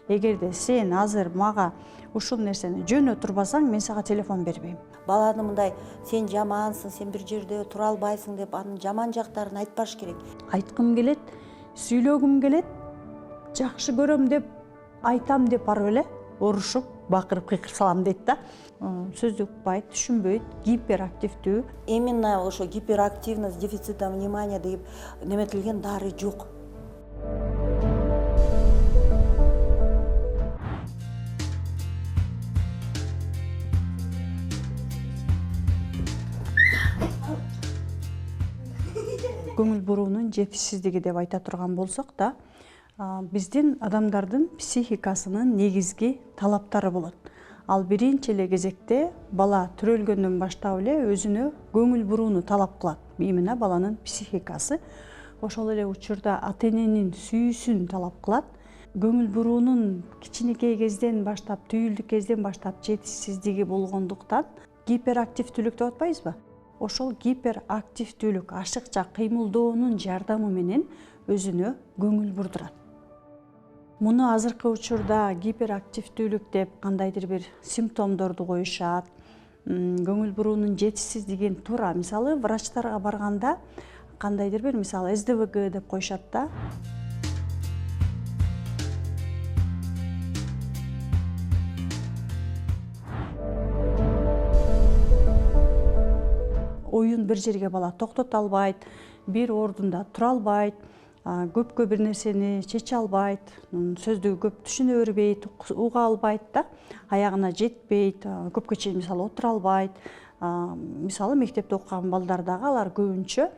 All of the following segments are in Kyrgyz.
Эгерде сен азыр мага ушул нерсени жөнө турбасаң, мен сага телефон бербейм. Баланы мындай сен жамансың, сен бир жерде тура албайсың деп анын жаман жактарын айтпаш керек. Айткым келет, сүйлөгүм келет, жакшы көрөм деп айтам деп барып эле урушуп, бакырып кыйкыр салам дейт да. Сөздү укпайт, түшүнбөйт, гиперактивдүү. Именно ошо гиперактивность, дефицита внимания деп неметилген дары жок. Көңүл буруунун жетишсиздиги деп айта турган болсок да, биздин адамдардын психикасынын негизги талаптары болот. Ал биринчи эле кезекте бала төрөлгөндөн баштап эле өзүнө көңүл бурууну талап кылат. Именно баланын психикасы. Ошол эле учурда ата-эненин сүйүүсүн талап кылат. Көңүл буруунун кичинекей кезден баштап, түйүлдүк кезден баштап жетишсиздиги болгондуктан гиперактивдүүлүк деп атпайбызбы? Ошол гиперактивдүүлүк ашыкча кыймылдоонун жардамы менен өзүнө көңүл бурдурат. Муну азыркы учурда гиперактивдүүлүк деп кандайдыр бир симптомдорду коюшат. Көңүл буруунун жетишсиздигин туура, мисалы, врачтарга барганда кандайдыр бир, мисалы, СДВГ деп коюшат да. Оюн бир жерге бала токтото албайт, бир ордунда тура албайт, көпкө бир нерсени чече албайт, сөздү көп түшүнө бербейт, уга албайт да, аягына жетпейт, көпкө чейин мисалы отура албайт. Мисалы мектепте окуган балдар дагы алар көбүнчө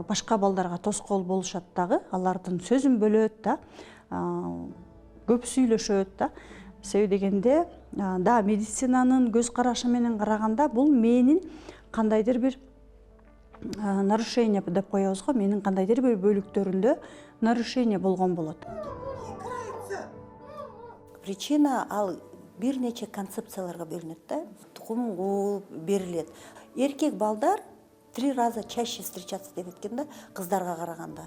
башка балдарга тоскоол болушат дагы, алардын сөзүн бөлөт да, көп сүйлөшөт да. Себеби дегенде, да, медицинанын көз карашы менен караганда бул менин кандайдыр бир нарушение деп коебуз го, менин кандайдыр бир бөлүктөрүндө нарушение болгон болот. Причина ал бир нече концепцияларга бөлүнөт да. Тукум кууп берилет. Эркек балдар 3 раза чаще встречаться деп эткен да, кыздарга караганда.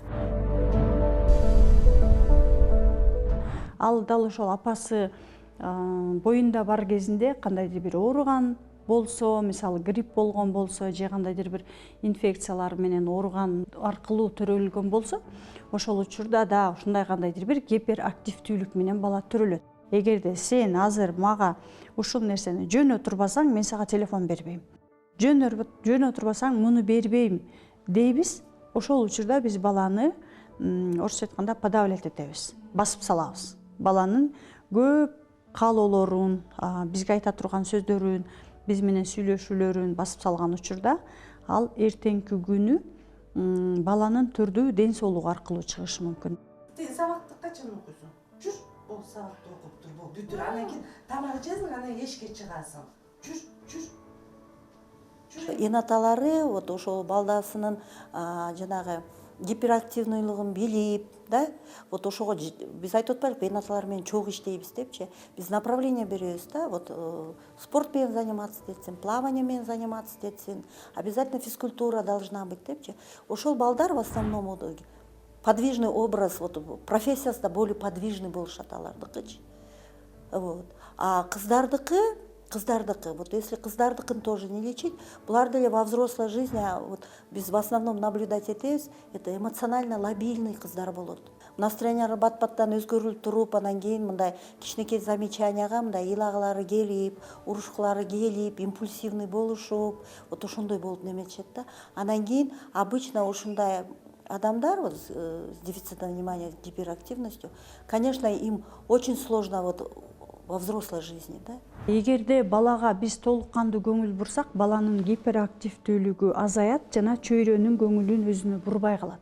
Ал дал ошол апасы боюнда бар кезинде кандайдыр бир ооруган болсо, мисалы грипп болгон болсо, же кандайдыр бир инфекциялар менен ооруган аркылуу төрөлгөн болсо, ошол учурда да ушундай кандайдыр бир гиперактивдүүлүк менен бала төрөлөт. Эгерде сен азыр мага ушул нерсени жөнө турбасаң, мен сага телефон бербейм. Жөнө турбасаң, муну бербейм дейбиз. Ошол учурда биз баланы орусча айтканда подавлять этебиз, басып салабыз. Баланын көп каалоолорун, бизге айта турган сөздөрүн, биз менен сүйлөшүүлөрүн басып салган учурда ал эртеңки күнү баланын түрдүү ден соолугу аркылуу чыгышы мүмкүн. Сен сабакты качан окуйсуң? Жүр, бул сабакты окуп тур, бул бүтүр. Анан кийин тамак жесиң, анан эшикке чыгасың. Жүр. Эн аталары вот ошол балдасынын жанагы гиперактивныйлыгын билип, да, вот ошого биз айтып атпайлыкпы, эн аталар менен чогуу иштейбиз депчи. Биз направление беребиз да, вот спорт менен заниматься этсин, плавание менен заниматься этсин, обязательно физкультура должна быть депчи. Ошол балдар в основном подвижный образ, вот профессиясында более подвижный болушат алардыкычы. Вот. А кыздардыкы, вот если кыздардыкын тоже не лечить, булар деле во взрослой жизни, вот биз в основном наблюдать этебиз, это эмоционально лабильный кыздар болот. Настроение бат-баттан өзгөрүлүп туруп, анан кийин мындай кичинекей замечанияга мындай ыйлагылары келип, урушкулары келип, импульсивный болушуп, вот ошондой болуп неметишет да. Анан кийин обычно ушундай адамдар вот с дефицитом внимания, с гиперактивностью, конечно, им очень сложно вот во взрослой жизни, да. Эгерде балага биз толук кандуу көңүл бурсак, баланын гиперактивдүүлүгү азаят жана чөйрөнүн көңүлүн өзүнө бурбай калат.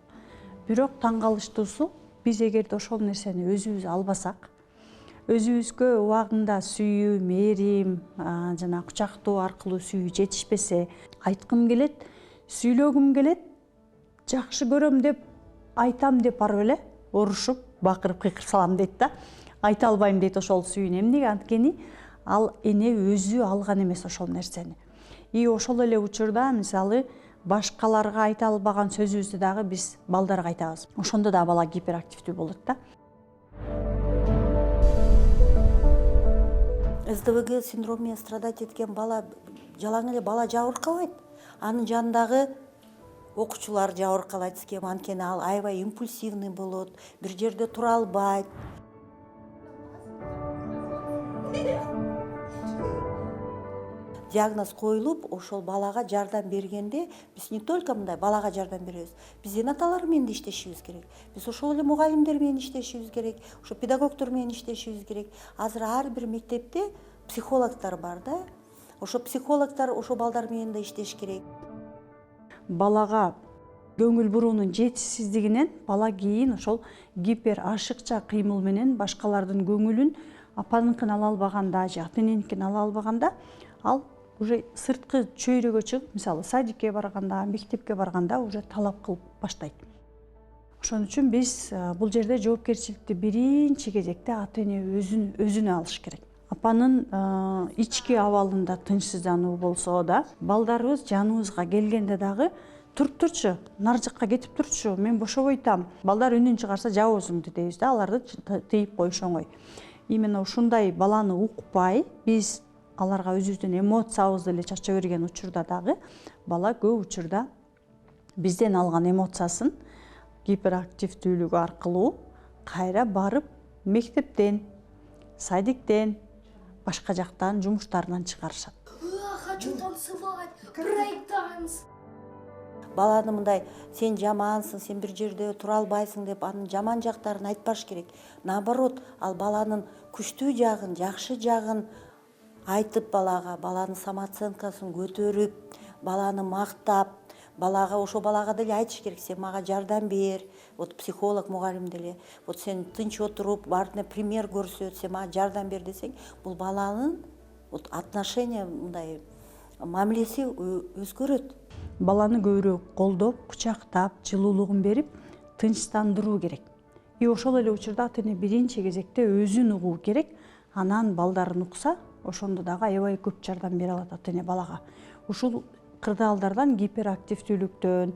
Бирок таң калыштуусу, биз эгерде ошол нерсени өзүбүз албасак, өзүбүзгө убагында сүйүү, мээрим, жана кучактоо аркылуу сүйүү жетишпесе, айткым келет, сүйлөгүм келет, жакшы көрөм деп айтам деп барып эле урушуп, бакырып кыйкыр салам дейт да. Айта албайм дейт ошол сүйүүнү. Эмнеге? Анткени ал эне өзү алган эмес ошол нерсени. И ошол эле учурда, мисалы, башкаларга айта албаган сөзүбүздү дагы биз балдарга айтабыз. Ошондо да бала гиперактивдүү болот да. СДВГ синдрому менен страдать эткен бала жалаң эле бала жабыркабайт. Анын жанындагы окуучулар жабыркалайт сkem, анткени ал аябай импульсивный болот, бир жерде тура албайт. Диагноз коюлуп, ошол балага жардам бергенде биз не только мындай балага жардам беребиз, биз энаталар менен да иштешибиз керек. Биз ошол эле мугалимдер менен иштешибиз керек, ошо педагогдор менен иштешибиз керек. Азыр ар бир мектепте психологдор бар да. Ошо психологдор ошо балдар менен да иштеш керек. Балага көңүл буруунун жетишсиздигинен бала кийин ошол гипер ашыкча кыймыл менен башкалардын көңүлүн апаныкын ала албаганда же ата эненикин ала албаганда ал уже сырткы чөйрөгө чыгып, мисалы садикке барганда, мектепке барганда уже талап кылып баштайт. Ошон үчүн биз бул жерде жоопкерчиликти биринчи кезекте ата эне өзүнө алыш керек. Апанын ички абалында тынчсыздануу болсо да, балдарыбыз жаныбызга келгенде дагы турчу, нар жакка кетип турчу, мен бошобой атам. Балдар үнүн чыгарса жап өзүңдү дейбиз да, аларды тыйып коюш оңой. Именно ушундай баланы укпай, биз аларга өзүбүздүн эмоциябызды эле чача берген учурда дагы бала көп учурда бизден алган эмоциясын гиперактивдүүлүгү аркылуу кайра барып мектептен, садиктен, башка жактан жумуштарынан чыгарышат. Хочу танцевать, брейк-данс. Баланы мындай сен жамансың, сен бир жерде тура албайсың деп анын жаман жактарын айтпаш керек. Наоборот, ал баланын күчтүү жагын, жакшы жагын айтып баланын самооценкасын көтөрүп, баланы мактап, ошо балага деле айтыш керек, сен мага жардам бер. Вот психолог, мугалим деле, вот сен тынч отуруп, баарына пример көрсөт, сен мага жардам бер десең, бул баланын вот отношение мындай мамилеси өзгөрөт. Баланы көбүрөөк колдоп, кучактап, жылуулугун берип, тынчтандыруу керек. И ошол эле учурда ата эне биринчи кезекте өзүн угуу керек. Анан балдарын укса, ошондо дагы аябай көп жардам бере алат ата эне балага. Ушул кырдаалдардан гиперактивдүүлүктөн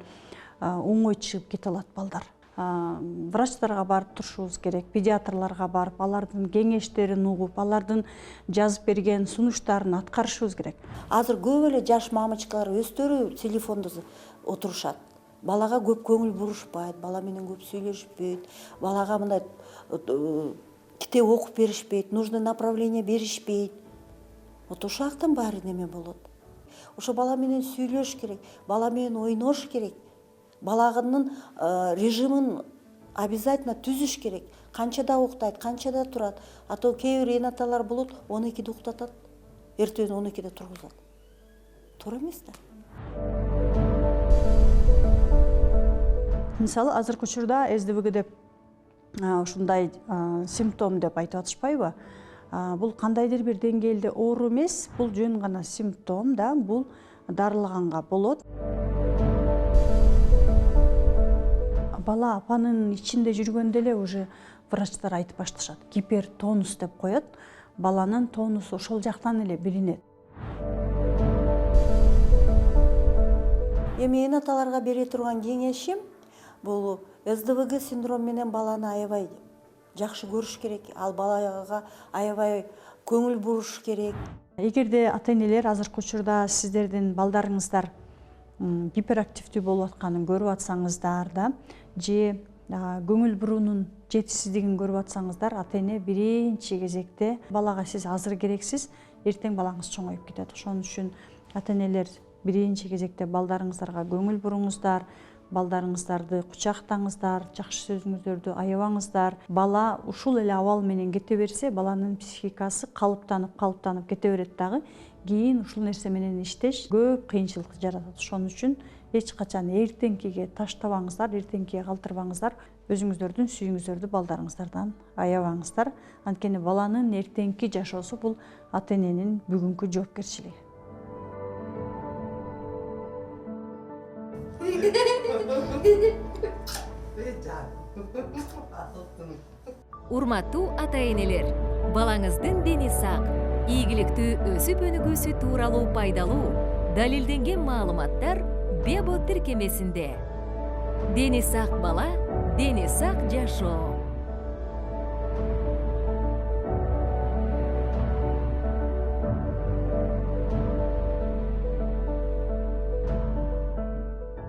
оңой чыгып кете алат балдар. Врачтарга барып турушубуз керек, педиатрларга барып, алардын кеңештерин угуп, алардын жазып берген сунуштарын аткарышыбыз керек. Азыр көп эле жаш мамочкалар өздөрү телефондо отурушат. Балага көп көңүл бурушпайт, бала менен көп сүйлөшпөйт, балага мындай китеп окуп беришпейт, нужный направление беришпейт. Вот ошол жактан баары неме болот. Ошо бала менен сүйлөш керек, бала менен ойнош керек. Баланын режимин обязательно түзүш керек. Канчада уктайт, канчада турат. А то кээ бир энаталар болот, 12-де уктатат, эртең 12-де тургузат. Туура эмес да. Мисалы, азыркы учурда СДВГ деп ушундай симптом деп айтып атышпайбы? Бул кандайдыр бир деңгээлде оору эмес, бул жөн гана симптом да, бул дарылаганга болот. Бала апанын ичинде жүргөндө эле уже врачтар айтып башташат. Гипертонус деп коет. Баланын тонусу ошол жактан эле билинет. Эми энаталарга бере турган кеңешим бул СДВГ синдрому менен баланы аябай жакшы көрүш керек. Ал балага аябай көңүл буруш керек. Эгерде ата энелер азыркы учурда сиздердин балдарыңыздар гиперактивдүү болуп атканын көрүп атсаңыздар да, же көңүл буруунун жетишсиздигин көрүп атсаңыздар, ата эне биринчи кезекте балага сиз азыр керексиз, эртең балаңыз чоңоюп кетет. Ошон үчүн ата энелер биринчи кезекте балдарыңыздарга көңүл буруңуздар, балдарыңыздарды кучактаңыздар, жакшы сөзүңүздөрдү аябаңыздар. Бала ушул эле абал менен кете берсе, баланын психикасы калыптанып кете берет дагы. Кийин ушул нерсе менен иштеш көп кыйынчылык жаратат. Ошон үчүн эч качан эртеңкиге таштабаңыздар, эртеңкиге калтырбаңыздар. Өзүңүздөрдүн сүйүүңүздөрдү балдарыңыздардан аябаңыздар. Анткени баланын эртеңки жашоосу бул ата эненин бүгүнкү жоопкерчилиги. Урматтуу ата-энелер, балаңыздын дени сак, ийгиликтүү өсүп өнүгүүсү тууралуу пайдалуу, далилденген маалыматтар Бебо тиркемесинде. Дени сак бала, дени сак жашоо.